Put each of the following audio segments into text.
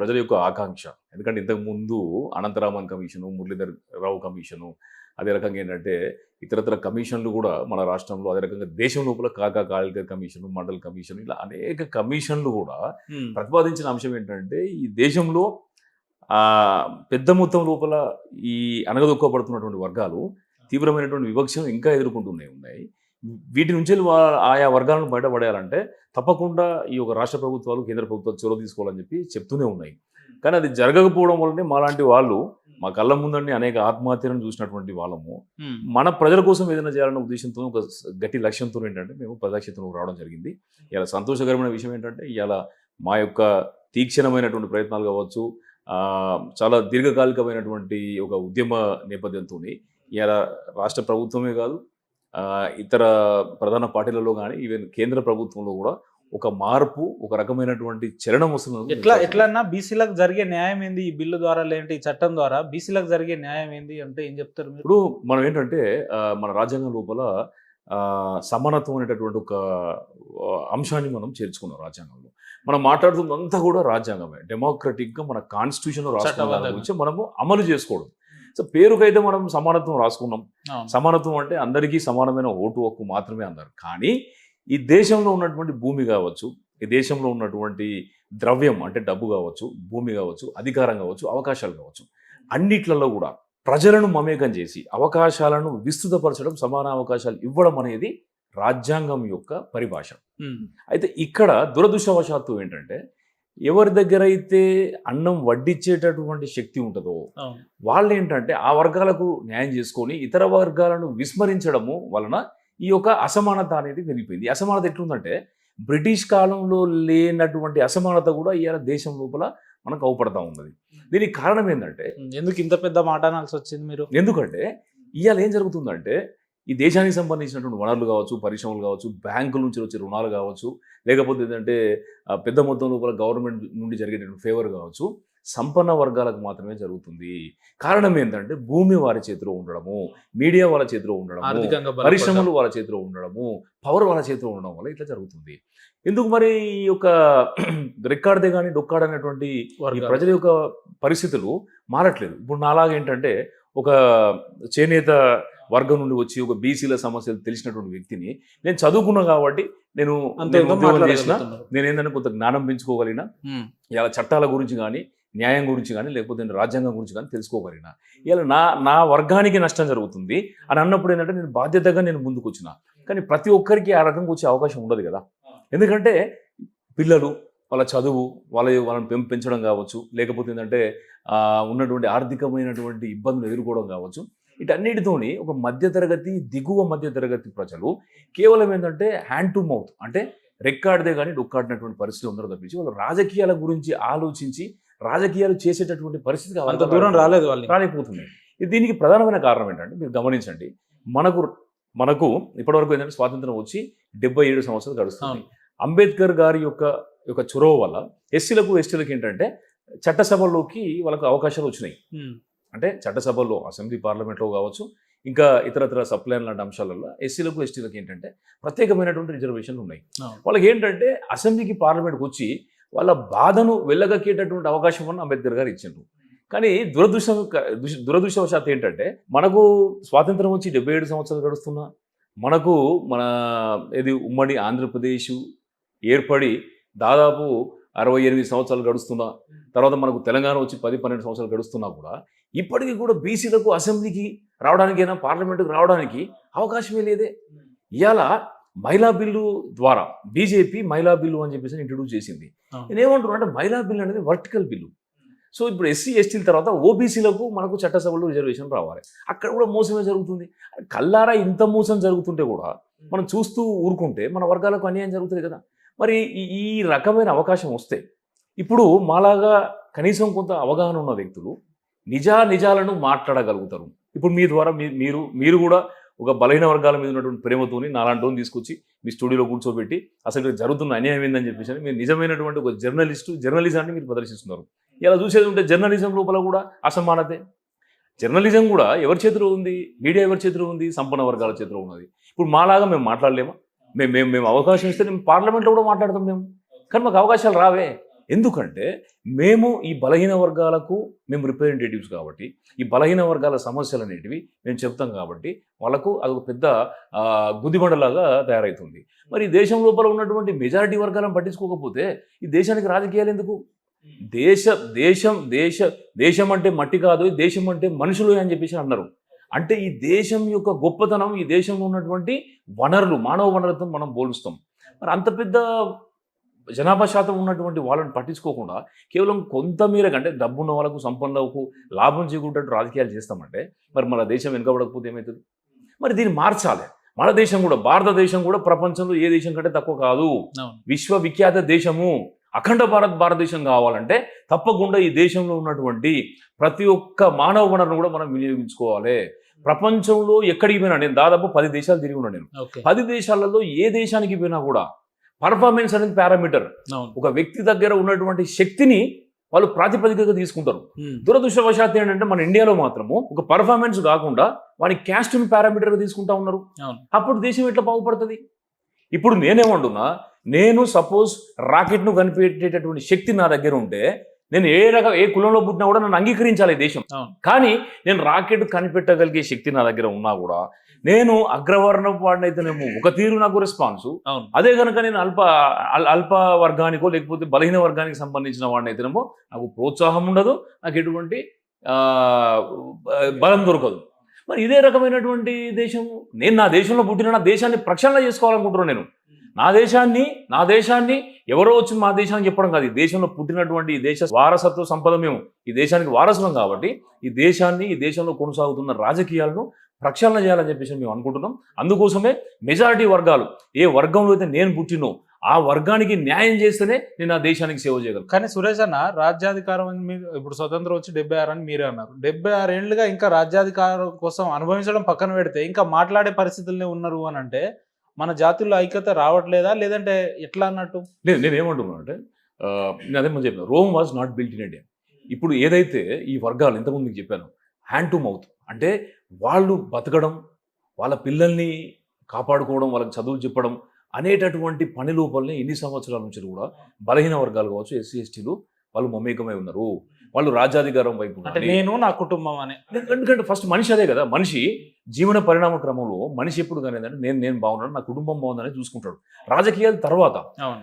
ప్రజల యొక్క ఆకాంక్ష. ఎందుకంటే ఇంతకుముందు అనంతరామన్ కమిషను, మురళీధర్ రావు కమిషను, అదే రకంగా ఏంటంటే ఇతరత్ర కమిషన్లు కూడా మన రాష్ట్రంలో, అదే రకంగా దేశం లోపల కాకా కాళికర్ కమిషను, మండల్ కమిషను, ఇలా అనేక కమిషన్లు కూడా ప్రతిపాదించిన అంశం ఏంటంటే ఈ దేశంలో పెద్ద మొత్తం లోపల ఈ అణగదొక్కబడుతున్నటువంటి వర్గాలు తీవ్రమైనటువంటి వివక్షను ఇంకా ఎదుర్కొంటూనే ఉన్నాయి. వీటి నుంచి ఆయా వర్గాలను బయటపడేయాలంటే తప్పకుండా ఈ యొక్క రాష్ట్ర ప్రభుత్వాలు, కేంద్ర ప్రభుత్వాలు చొరవ తీసుకోవాలని చెప్పి చెప్తూనే ఉన్నాయి. కానీ అది జరగకపోవడం వల్లనే మాలాంటి వాళ్ళు, మా కళ్ళ ముందండి అనేక ఆత్మహత్యలను చూసినటువంటి వాళ్ళము, మన ప్రజల కోసం ఏదైనా చేయాలన్న ఉద్దేశంతో ఒక గట్టి లక్ష్యంతో ఏంటంటే మేము ప్రజాక్షేత్రంలోకి రావడం జరిగింది. ఇలా సంతోషకరమైన విషయం ఏంటంటే ఇవాళ మా యొక్క తీక్షణమైనటువంటి ప్రయత్నాలు కావచ్చు, చాలా దీర్ఘకాలికమైనటువంటి ఒక ఉద్యమ నేపథ్యంతోని ఇవాళ రాష్ట్ర ప్రభుత్వమే కాదు, ఇతర ప్రధాన పార్టీలలో కానీ, ఈవెన్ కేంద్ర ప్రభుత్వంలో కూడా ఒక మార్పు, ఒక రకమైనటువంటి చలనం వస్తుంది. ఎట్లన్నా బీసీలకు జరిగే న్యాయం ఏంది ఈ బిల్లు ద్వారా, లేదంటే ఈ చట్టం ద్వారా బీసీలకు జరిగే న్యాయం ఏంది అంటే ఏం చెప్తారు మీరు? ఇప్పుడు మనం ఏంటంటే మన రాజ్యాంగం లోపల సమానత్వం అనేటటువంటి ఒక అంశాన్ని మనం చేర్చుకున్నాం రాజ్యాంగంలో. మనం మాట్లాడుతున్నంతా కూడా రాజ్యాంగమే, డెమోక్రటిక్గా మన కాన్స్టిట్యూషన్ రాసుకున్న దాని గురించి మనము అమలు చేసుకోవడం. సో పేరుకైతే మనం సమానత్వం రాసుకున్నాం. సమానత్వం అంటే అందరికీ సమానమైన ఓటు హక్కు మాత్రమే అన్నారు. కానీ ఈ దేశంలో ఉన్నటువంటి భూమి కావచ్చు, ఈ దేశంలో ఉన్నటువంటి ద్రవ్యం అంటే డబ్బు కావచ్చు, భూమి కావచ్చు, అధికారం కావచ్చు, అవకాశాలు కావచ్చు, అన్నిట్లలో కూడా ప్రజలను మమేకం చేసి అవకాశాలను విస్తృతపరచడం, సమాన అవకాశాలు ఇవ్వడం అనేది రాజ్యాంగం యొక్క పరిభాష. అయితే ఇక్కడ దురదృష్టవశాత్తు ఏంటంటే ఎవరి దగ్గర అయితే అన్నం వడ్డించేటటువంటి శక్తి ఉంటుందో వాళ్ళు ఏంటంటే ఆ వర్గాలకు న్యాయం చేసుకొని ఇతర వర్గాలను విస్మరించడము వలన ఈ యొక్క అసమానత అనేది పెరిగిపోయింది. అసమానత ఎట్లుందంటే బ్రిటిష్ కాలంలో లేనటువంటి అసమానత కూడా ఇవాళ దేశం లోపల మనకు అవపడతా ఉన్నది. దీనికి కారణం ఏంటంటే, ఎందుకు ఇంత పెద్ద మాట అనాల్సి వచ్చింది మీరు? ఎందుకంటే ఇవాళ ఏం జరుగుతుందంటే ఈ దేశానికి సంబంధించినటువంటి వనరులు కావచ్చు, పరిశ్రమలు కావచ్చు, బ్యాంకుల నుంచి వచ్చే రుణాలు కావచ్చు, లేకపోతే ఏంటంటే పెద్ద మొత్తం లోపల గవర్నమెంట్ నుండి జరిగేటువంటి ఫేవర్ కావచ్చు, సంపన్న వర్గాలకు మాత్రమే జరుగుతుంది. కారణం ఏంటంటే భూమి వారి చేతిలో ఉండడము, మీడియా వాళ్ళ చేతిలో ఉండడము, పరిశ్రమలు వాళ్ళ చేతిలో ఉండడము, పవర్ వాళ్ళ చేతిలో ఉండడం వల్ల ఇట్లా జరుగుతుంది. ఎందుకు మరి ఈ యొక్క రెక్కాడితే కానీ డొక్కాడనేటువంటి ప్రజల యొక్క పరిస్థితులు మారట్లేదు. ఇప్పుడు నాలాగేంటంటే ఒక చేనేత వర్గం నుండి వచ్చి ఒక బీసీల సమస్యలు తెలిసినటువంటి వ్యక్తిని, నేను చదువుకున్నా కాబట్టి నేను చేసిన, నేను ఏంటంటే కొంత జ్ఞానం పెంచుకోగలిగిన, ఇలా చట్టాల గురించి కానీ, న్యాయం గురించి కానీ, లేకపోతే రాజ్యాంగం గురించి కానీ తెలుసుకోగలిగిన, ఇలా నా వర్గానికి నష్టం జరుగుతుంది అని అన్నప్పుడు ఏంటంటే నేను బాధ్యతగా నేను ముందుకు వచ్చిన. కానీ ప్రతి ఒక్కరికి ఆ రకంగా వచ్చే అవకాశం ఉండదు కదా. ఎందుకంటే పిల్లలు వాళ్ళ చదువు, వాళ్ళని పెంచడం కావచ్చు, లేకపోతే ఏంటంటే ఉన్నటువంటి ఆర్థికమైనటువంటి ఇబ్బందులు ఎదుర్కోవడం కావచ్చు, వీటన్నిటితోని ఒక మధ్యతరగతి, దిగువ మధ్యతరగతి ప్రజలు కేవలం ఏంటంటే హ్యాండ్ టు మౌత్ అంటే రెక్కాడితే కానీ డొక్కాడినటువంటి పరిస్థితి ఉండరు తప్పించి వాళ్ళు రాజకీయాల గురించి ఆలోచించి రాజకీయాలు చేసేటటువంటి పరిస్థితి అంత దూరం రాలేదు, రాలేకపోతుంది. దీనికి ప్రధానమైన కారణం ఏంటంటే మీరు గమనించండి, మనకు ఇప్పటివరకు ఏంటంటే స్వాతంత్రం వచ్చి 77 సంవత్సరాలు గడుస్తుంది. అంబేద్కర్ గారి యొక్క చొరవ వల్ల ఎస్సీలకు ఎస్టీలకు ఏంటంటే చట్టసభల్లోకి వాళ్ళకు అవకాశాలు వచ్చినాయి. అంటే చట్టసభల్లో, అసెంబ్లీ, పార్లమెంట్లో కావచ్చు, ఇంకా ఇతరత్ర సప్లైన్ లాంటి అంశాలలో ఎస్సీలకు ఎస్టీలకు ఏంటంటే ప్రత్యేకమైనటువంటి రిజర్వేషన్లు ఉన్నాయి. వాళ్ళకి ఏంటంటే అసెంబ్లీకి, పార్లమెంట్కి వచ్చి వాళ్ళ బాధను వెళ్ళగక్కేటటువంటి అవకాశం అని అంబేద్కర్ గారు ఇచ్చిండ్రు. కానీ దురదృష్టవశాత్తు ఏంటంటే మనకు స్వాతంత్రం వచ్చి 77 సంవత్సరాలు గడుస్తున్నా, మనకు ఉమ్మడి ఆంధ్రప్రదేశ్ ఏర్పడి దాదాపు 68 సంవత్సరాలు గడుస్తున్నా, తర్వాత మనకు తెలంగాణ వచ్చి 10-12 సంవత్సరాలు గడుస్తున్నా కూడా ఇప్పటికీ కూడా బీసీలకు అసెంబ్లీకి రావడానికైనా, పార్లమెంటుకు రావడానికి అవకాశమే లేదే. ఇవాళ మహిళా బిల్లు ద్వారా బీజేపీ మహిళా బిల్లు అని చెప్పేసి ఇంట్రడ్యూస్ చేసింది. నేనేమంటున్నా అంటే మహిళా బిల్లు అనేది వర్టికల్ బిల్లు. సో ఇప్పుడు ఎస్సీ ఎస్టీల తర్వాత ఓబీసీలకు మనకు చట్టసభలో రిజర్వేషన్ రావాలి. అక్కడ కూడా మోసమే జరుగుతుంది. కల్లారా ఇంత మోసం జరుగుతుంటే కూడా మనం చూస్తూ ఊరుకుంటే మన వర్గాలకు అన్యాయం జరుగుతుంది కదా. మరి ఈ రకమైన అవకాశం వస్తే ఇప్పుడు మాలాగా కనీసం కొంత అవగాహన ఉన్న వ్యక్తులు నిజాలను మాట్లాడగలుగుతారు. ఇప్పుడు మీ ద్వారా మీరు కూడా ఒక బలహీన వర్గాల మీద ఉన్నటువంటి ప్రేమతోని నాలాంటి తీసుకొచ్చి మీ స్టూడియోలో కూర్చోబెట్టి అసలు జరుగుతున్న అన్యాయం ఏందని చెప్పేసి మీరు నిజమైనటువంటి ఒక జర్నలిజాన్ని మీరు ప్రదర్శిస్తున్నారు. ఇలా చూసేది ఉంటే జర్నలిజం లోపల కూడా అసమానతే. జర్నలిజం కూడా ఎవరి చేతిలో ఉంది? మీడియా ఎవరి చేతిలో ఉంది? సంపన్న వర్గాల చేతిలో ఉన్నది. ఇప్పుడు మాలాగా మేము మాట్లాడలేమా? మేము అవకాశం ఇస్తే మేము పార్లమెంట్లో కూడా మాట్లాడతాం మేము, కానీ మాకు అవకాశాలు రావే. ఎందుకంటే మేము ఈ బలహీన వర్గాలకు మేము రిప్రజెంటేటివ్స్ కాబట్టి ఈ బలహీన వర్గాల సమస్యలు అనేటివి మేము చెప్తాం కాబట్టి వాళ్ళకు అదొక పెద్ద గుదిబండలాగా తయారవుతుంది. మరి ఈ దేశం లోపల ఉన్నటువంటి మెజారిటీ వర్గాలను పట్టించుకోకపోతే ఈ దేశానికి రాజకీయాలు ఎందుకు? దేశం అంటే మట్టి కాదు, దేశం అంటే మనుషులు అని చెప్పేసి అన్నారు. అంటే ఈ దేశం యొక్క గొప్పతనం, ఈ దేశంలో ఉన్నటువంటి వనరులు, మానవ వనరులతో మనం పోలుస్తాం. మరి అంత పెద్ద జనాభా శాతం ఉన్నటువంటి వాళ్ళని పట్టించుకోకుండా కేవలం కొంతమేర కంటే డబ్బున్న వాళ్ళకు, సంపన్నులకు లాభం చేకూరేటట్టు రాజకీయాలు చేస్తామంటే మరి మన దేశం వెనుకబడకపోతే ఏమవుతుంది? మరి దీన్ని మార్చాలి. మన దేశం కూడా, భారతదేశం కూడా ప్రపంచంలో ఏ దేశం కంటే తక్కువ కాదు, విశ్వవిఖ్యాత దేశము. అఖండ భారతదేశం కావాలంటే తప్పకుండా ఈ దేశంలో ఉన్నటువంటి ప్రతి ఒక్క మానవ వనరును కూడా మనం వినియోగించుకోవాలి. ప్రపంచంలో ఎక్కడికి పోయినా, నేను దాదాపు 10 దేశాలు తిరిగి ఉన్నాను. నేను 10 దేశాలలో ఏ దేశానికి పోయినా కూడా పర్ఫార్మెన్స్ అనేది పారామీటర్. ఒక వ్యక్తి దగ్గర ఉన్నటువంటి శక్తిని వాళ్ళు ప్రాతిపదికగా తీసుకుంటారు. దురదృష్టవశాత్తు ఏంటంటే మన ఇండియాలో మాత్రము ఒక పర్ఫార్మెన్స్ కాకుండా వాడి క్యాస్ట్ని పారామీటర్గా తీసుకుంటా ఉన్నారు. అప్పుడు దేశం ఎట్లా బాగుపడుతుంది? ఇప్పుడు నేనేమంటున్నా, నేను సపోజ్ రాకెట్ను కనిపెట్టేటటువంటి శక్తి నా దగ్గర ఉంటే నేను ఏ కులంలో పుట్టినా కూడా నన్ను అంగీకరించాలి దేశం. కానీ నేను రాకెట్ కనిపెట్టగలిగే శక్తి నా దగ్గర ఉన్నా కూడా నేను అగ్రవర్ణపు వాడినైతేనేమో ఒక తీరు నాకు రెస్పాన్స్, అదే కనుక నేను అల్ప వర్గానికో లేకపోతే బలహీన వర్గానికి సంబంధించిన వాడినైతేనేమో నాకు ప్రోత్సాహం ఉండదు, నాకు ఎటువంటి బలం దొరకదు. మరి ఇదే రకమైనటువంటి దేశము. నేను నా దేశంలో పుట్టిన నా దేశాన్ని ప్రక్షాళన చేసుకోవాలనుకుంటున్నాను. నేను నా దేశాన్ని ఎవరో వచ్చి మా దేశానికి చెప్పడం కాదు. ఈ దేశంలో పుట్టినటువంటి ఈ దేశ వారసత్వ సంపద మేము ఈ దేశానికి వారసులం కాబట్టి ఈ దేశంలో కొనసాగుతున్న రాజకీయాలను ప్రక్షాళన చేయాలని చెప్పేసి మేము అనుకుంటున్నాం. అందుకోసమే మెజారిటీ వర్గాలు, ఏ వర్గంలో అయితే నేను పుట్టినో ఆ వర్గానికి న్యాయం చేస్తేనే నేను ఆ దేశానికి సేవ చేయగలను. కానీ సురేష్ అన్న, రాజ్యాధికారం అని మీరు ఇప్పుడు స్వతంత్రం వచ్చి 76 అని మీరే అన్నారు. 76 ఏళ్ళుగా ఇంకా రాజ్యాధికారం కోసం అనుభవించడం పక్కన పెడితే ఇంకా మాట్లాడే పరిస్థితుల్ని ఉన్నారు అని అంటే మన జాతుల్లో ఐక్యత రావట్లేదా, లేదంటే ఎట్లా అన్నట్టు? లేదు, నేనేమంటున్నాను అంటే నేను అదే మనం చెప్పాను, Rome was not built in India. ఇప్పుడు ఏదైతే ఈ వర్గాలు ఇంతకుముందు మీకు చెప్పాను, హ్యాండ్ టు మౌత్ అంటే వాళ్ళు బతకడం, వాళ్ళ పిల్లల్ని కాపాడుకోవడం, వాళ్ళకి చదువు చెప్పడం అనేటటువంటి పని లోపలనే ఇన్ని సంవత్సరాల నుంచి కూడా బలహీన వర్గాలు కావచ్చు, ఎస్సీ ఎస్టీలు వాళ్ళు మమేకమై ఉన్నారు. వాళ్ళు రాజ్యాధికారం వైపు, నేను నా కుటుంబం అని. ఎందుకంటే ఫస్ట్ మనిషి అదే కదా, మనిషి జీవన పరిణామ క్రమంలో మనిషి ఎప్పుడు కానీ ఏంటంటే నేను బాగున్నాను, నా కుటుంబం బాగుందని చూసుకుంటాడు. రాజకీయాలు తర్వాత.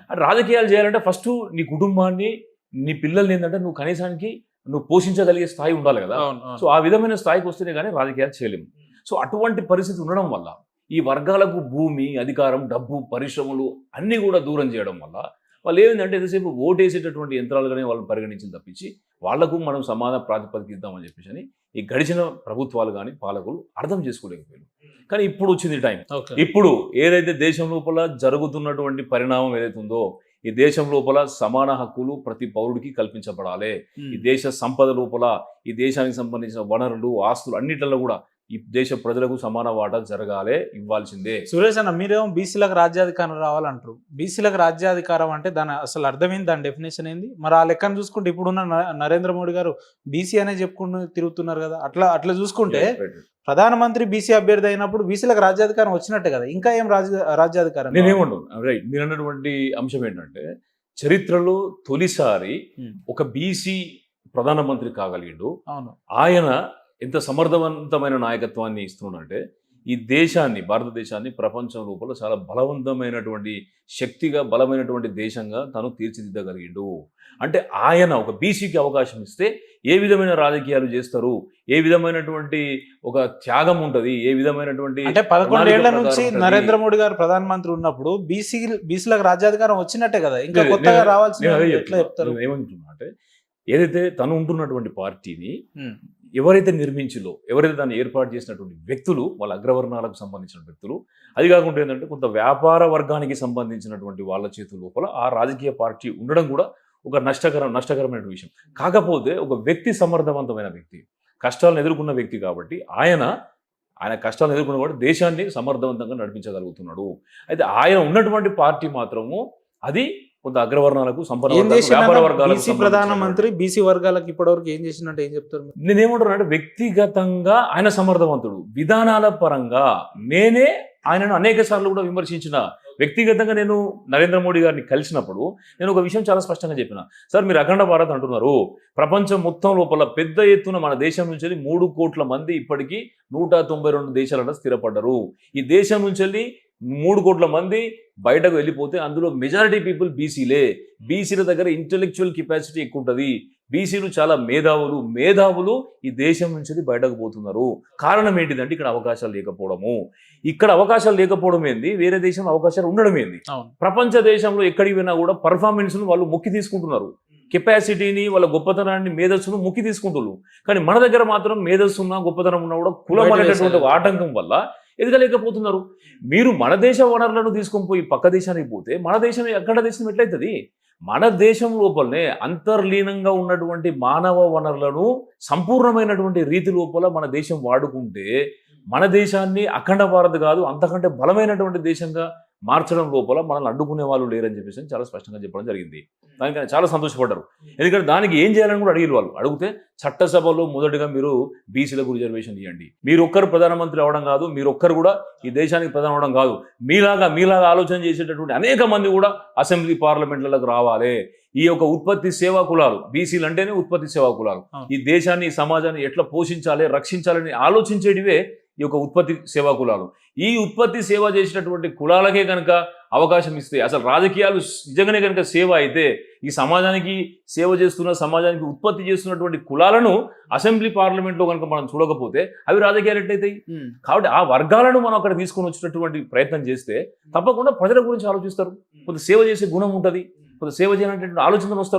అంటే రాజకీయాలు చేయాలంటే ఫస్ట్ నీ కుటుంబాన్ని, నీ పిల్లల్ని ఏంటంటే నువ్వు కనీసానికి నువ్వు పోషించగలిగే స్థాయి ఉండాలి కదా. సో ఆ విధమైన స్థాయికి వస్తేనే కానీ రాజకీయాలు చేయలేము. సో అటువంటి పరిస్థితి ఉండడం వల్ల ఈ వర్గాలకు భూమి, అధికారం, డబ్బు, పరిశ్రమలు అన్నీ కూడా దూరం చేయడం వల్ల వాళ్ళు ఏమిటంటే ఎంతసేపు ఓటేసేటటువంటి యంత్రాలుగానే వాళ్ళని పరిగణించింది తప్పించి వాళ్లకు మనం సమాన ప్రాతిపదిక ఇద్దామని చెప్పేసి ఈ గడిచిన ప్రభుత్వాలు కానీ పాలకులు అర్థం చేసుకోలేకపోయారు. కానీ ఇప్పుడు వచ్చింది టైం. ఇప్పుడు ఏదైతే దేశం లోపల జరుగుతున్నటువంటి పరిణామం ఏదైతే ఉందో, ఈ దేశం లోపల సమాన హక్కులు ప్రతి పౌరుడికి కల్పించబడాలి. ఈ దేశ సంపద లోపల ఈ దేశానికి సంబంధించిన వనరులు, ఆస్తులు అన్నిటిలో కూడా ఈ దేశ ప్రజలకు సమాన వాటా జరగాలి, ఇవ్వాల్సిందే. సురేష్ అన్న, మీరేమో బీసీలకు రాజ్యాధికారం రావాలంటారు. బీసీలకు రాజ్యాధికారం అంటే దాని అసలు అర్థమైంది, దాని డెఫినేషన్ ఏంది? మరి ఆ లెక్కను చూసుకుంటే ఇప్పుడున్న నరేంద్ర మోడీ గారు బీసీ అనే చెప్పుకుంటూ తిరుగుతున్నారు కదా. అట్లా చూసుకుంటే ప్రధానమంత్రి బీసీ అభ్యర్థి అయినప్పుడు బీసీలకు రాజ్యాధికారం వచ్చినట్టే కదా. ఇంకా ఏం రాజ్యాధికారం? నేనేమంటాను, రైట్, మీరు అన్నటువంటి అంశం ఏంటంటే చరిత్రలో తొలిసారి ఒక బీసీ ప్రధానమంత్రి కాగలిగిండు. అవును, ఆయన ఎంత సమర్థవంతమైన నాయకత్వాన్ని ఇస్తున్నాడంటే ఈ దేశాన్ని, భారతదేశాన్ని ప్రపంచం లోపల చాలా బలవంతమైనటువంటి శక్తిగా, బలమైనటువంటి దేశంగా తను తీర్చిదిద్దగలిగిండు. అంటే ఆయన ఒక బీసీకి అవకాశం ఇస్తే ఏ విధమైన రాజకీయాలు చేస్తారు, ఏ విధమైనటువంటి ఒక త్యాగం ఉంటుంది, ఏ విధమైనటువంటి, అంటే 11 ఏళ్ల నుంచి నరేంద్ర మోడీ గారు ప్రధానమంత్రి ఉన్నప్పుడు బీసీలకు రాజ్యాధికారం వచ్చినట్టే కదా, ఇంకా కొత్తగా రావాల్సిన ఎట్లా చెప్తారు? ఏమంటున్నా అంటే ఏదైతే తను ఉంటున్నటువంటి పార్టీని ఎవరైతే నిర్మించిలో, ఎవరైతే దాన్ని ఏర్పాటు చేసినటువంటి వ్యక్తులు, వాళ్ళ అగ్రవర్ణాలకు సంబంధించిన వ్యక్తులు, అది కాకుండా ఏంటంటే కొంత వ్యాపార వర్గానికి సంబంధించినటువంటి వాళ్ళ చేతుల లోపల ఆ రాజకీయ పార్టీ ఉండడం కూడా ఒక నష్టకరమైన విషయం. కాకపోతే ఒక వ్యక్తి సమర్థవంతమైన వ్యక్తి, కష్టాలను ఎదుర్కొన్న వ్యక్తి కాబట్టి ఆయన కష్టాలను ఎదుర్కొన్న వాడు దేశాన్ని సమర్థవంతంగా నడిపించగలుగుతున్నాడు. అయితే ఆయన ఉన్నటువంటి పార్టీ మాత్రము అది కొంత అగ్రవర్ణాలకు, వ్యాపార వర్గాలకు, ప్రధానమంత్రి బీసీ వర్గాలకు ఇప్పటివరకు ఏం చేసినట్టు ఏం చెప్తారు? నేనేమంటున్నా అంటే వ్యక్తిగతంగా ఆయన సమర్థవంతుడు, విధానాల పరంగా నేనే ఆయనను అనేక సార్లు కూడా విమర్శించిన వ్యక్తిగతంగా నేను నరేంద్ర మోడీ గారిని కలిసినప్పుడు నేను ఒక విషయం చాలా స్పష్టంగా చెప్పిన, సార్ మీరు అఖండ భారత్ అంటున్నారు, ప్రపంచం మొత్తం లోపల పెద్ద ఎత్తున మన దేశం నుంచి 3 కోట్ల మంది ఇప్పటికీ 192 దేశాలలో స్థిరపడ్డారు. ఈ దేశం నుంచి 3 కోట్ల మంది బయటకు వెళ్ళిపోతే అందులో మెజారిటీ పీపుల్ బీసీలే. బీసీల దగ్గర ఇంటెలెక్చువల్ కెపాసిటీ ఎక్కువ ఉంటుంది. బీసీలు చాలా మేధావులు ఈ దేశం నుంచి బయటకు పోతున్నారు. కారణం ఏంటిదంటే ఇక్కడ అవకాశాలు లేకపోవడము. ఇక్కడ అవకాశాలు లేకపోవడం ఏంది, వేరే దేశంలో అవకాశాలు ఉండడం ఏంది. ప్రపంచ దేశంలో ఎక్కడికి పోయినా కూడా పర్ఫార్మెన్స్ను వాళ్ళు మొక్కి తీసుకుంటున్నారు. కెపాసిటీని, వాళ్ళ గొప్పతనాన్ని, మేధస్సును మొక్కి తీసుకుంటున్నారు. కానీ మన దగ్గర మాత్రం మేధస్సు ఉన్నా, గొప్పతనం ఉన్నా కూడా కులం అనేటటువంటి ఆటంకం వల్ల ఎదగలేకపోతున్నారు. మీరు మన దేశ వనరులను తీసుకొని పోయి పక్క దేశానికి పోతే మన దేశం ఎక్కడ దేశం ఎట్లయితుంది? మన దేశం లోపలనే అంతర్లీనంగా ఉన్నటువంటి మానవ వనరులను సంపూర్ణమైనటువంటి రీతి లోపల మన దేశం వాడుకుంటే మన దేశాన్ని అఖండ భారత్ కాదు అంతకంటే బలమైనటువంటి దేశంగా మార్చడం లోపల మనల్ని అడ్డుకునే వాళ్ళు లేరని చెప్పేసి చాలా స్పష్టంగా చెప్పడం జరిగింది. దానికి ఆయన చాలా సంతోషపడ్డారు. ఎందుకంటే దానికి ఏం చేయాలని కూడా అడిగిన వాళ్ళు అడిగితే చట్టసభలో మొదటిగా మీరు బీసీలకు రిజర్వేషన్ ఇవ్వండి. మీరు ఒక్కరు ప్రధానమంత్రి అవడం కాదు, మీరు ఒక్కరు కూడా ఈ దేశానికి ప్రధాని అవడం కాదు, మీలాగా ఆలోచన చేసేటటువంటి అనేక మంది కూడా అసెంబ్లీ పార్లమెంట్లకు రావాలి. ఈ యొక్క ఉత్పత్తి సేవా కులాలు, బీసీలు అంటేనే ఉత్పత్తి సేవా కులాలు, ఈ దేశాన్ని ఈ సమాజాన్ని ఎట్లా పోషించాలి, రక్షించాలని ఆలోచించేటివే ఈ యొక్క ఉత్పత్తి సేవా కులాలు. ఈ ఉత్పత్తి సేవ చేసేటటువంటి కులాలకే కనుక అవకాశం ఇస్తే, అసలు రాజకీయాలు నిజంగానే కనుక సేవ అయితే, ఈ సమాజానికి సేవ చేస్తున్న, సమాజానికి ఉత్పత్తి చేస్తున్నటువంటి కులాలను అసెంబ్లీ పార్లమెంట్లో కనుక మనం చూడకపోతే అవి రాజకీయాలు ఎట్లయితాయి? కాబట్టి ఆ వర్గాలను మనం అక్కడ తీసుకొని వచ్చేటటువంటి ప్రయత్నం చేస్తే తప్పకుండా ప్రజల గురించి ఆలోచిస్తారు, కొంత సేవ చేసే గుణం ఉంటుంది, కొంత సేవ చేయాలనేటువంటి ఆలోచనలు వస్తారు.